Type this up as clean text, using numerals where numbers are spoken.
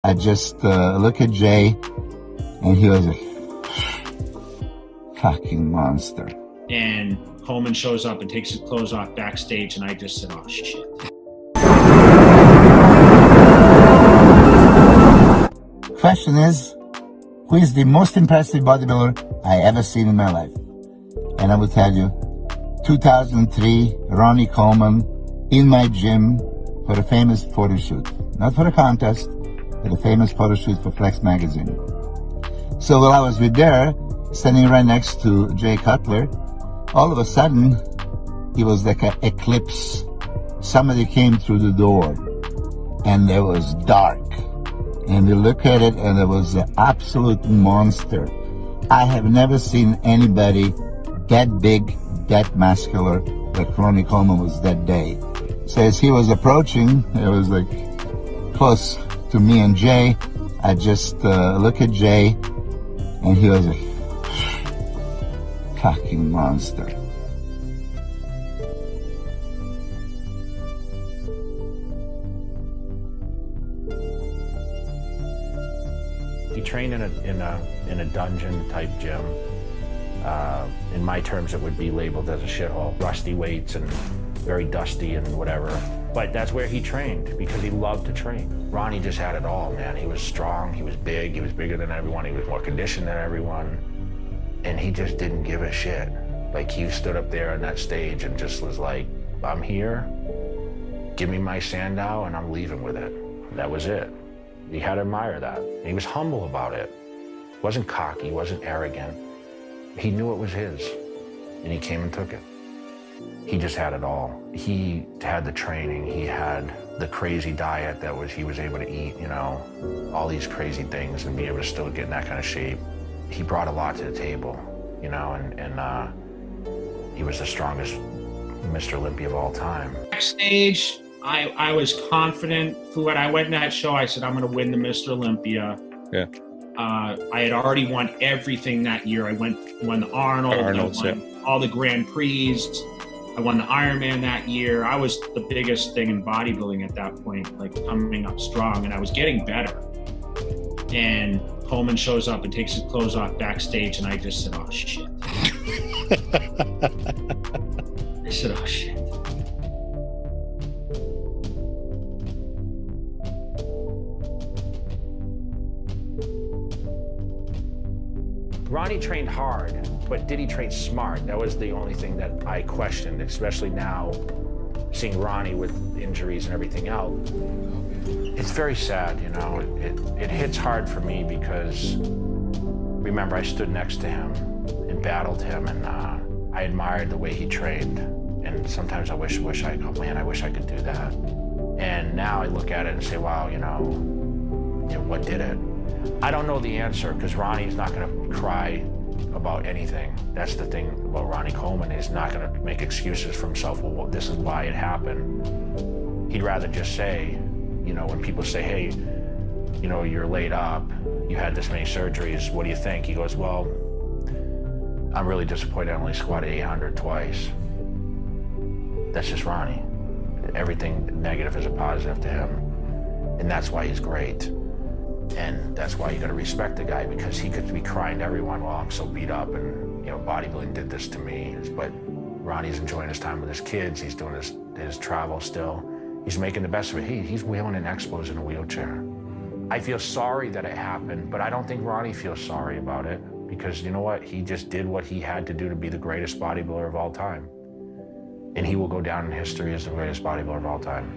I just look at Jay, and he was a fucking monster. And Coleman shows up and takes his clothes off backstage, and I just said, oh, shit. Question is, who is the most impressive bodybuilder I ever seen in my life? And I will tell you, 2003, Ronnie Coleman in my gym for a famous photo shoot. Not for a contest, but a famous photo shoot for Flex magazine. So while I was with there, standing right next to Jay Cutler, all of a sudden, it was like an eclipse. Somebody came through the door, and it was dark. And we look at it, and it was an absolute monster. I have never seen anybody that big, that muscular, like Ronnie Coleman was that day. So as he was approaching, it was like close to me and Jay. I just look at Jay, and he was a fucking monster. He trained in a dungeon type gym. In my terms, it would be labeled as a shithole. Rusty weights and very dusty and whatever. But that's where he trained because he loved to train. Ronnie just had it all, man. He was strong, he was bigger than everyone, he was more conditioned than everyone. And he just didn't give a shit. Like, he stood up there on that stage and just was like, I'm here, give me my Sandow and I'm leaving with it. That was it. You had to admire that. And he was humble about it. He wasn't cocky, he wasn't arrogant. He knew it was his, and he came and took it. He just had it all. He had the training, he had the crazy diet that he was able to eat, you know, all these crazy things and be able to still get in that kind of shape. He brought a lot to the table, you know, and he was the strongest Mr. Olympia of all time. Backstage, I was confident. When I went in that show, I said, I'm going to win the Mr. Olympia. Yeah. I had already won everything that year. I won the Arnold, I won all the Grand Prix. I won the Ironman that year. I was the biggest thing in bodybuilding at that point, like coming up strong, and I was getting better. And Coleman shows up and takes his clothes off backstage, and I just said, oh, shit. I said, oh, shit. Ronnie trained hard, but did he train smart? That was the only thing that I questioned, especially now, seeing Ronnie with injuries and everything else. It's very sad, you know. It hits hard for me because, remember, I stood next to him and battled him, and I admired the way he trained. And sometimes I wish I could do that. And now I look at it and say, wow, you know, what did it? I don't know the answer because Ronnie's not going to cry about anything. That's the thing about Ronnie Coleman. He's not going to make excuses for himself. Well, this is why it happened. He'd rather just say, you know, when people say, hey, you know, you're laid up, you had this many surgeries, what do you think? He goes, well, I'm really disappointed I only squatted 800 twice. That's just Ronnie. Everything negative is a positive to him. And that's why he's great. And that's why you gotta respect the guy, because he could be crying to everyone, well, I'm so beat up and, you know, bodybuilding did this to me. But Ronnie's enjoying his time with his kids. He's doing his travel still. He's making the best of it. He's wheeling in expos in a wheelchair. I feel sorry that it happened, but I don't think Ronnie feels sorry about it, because you know what? He just did what he had to do to be the greatest bodybuilder of all time. And he will go down in history as the greatest bodybuilder of all time.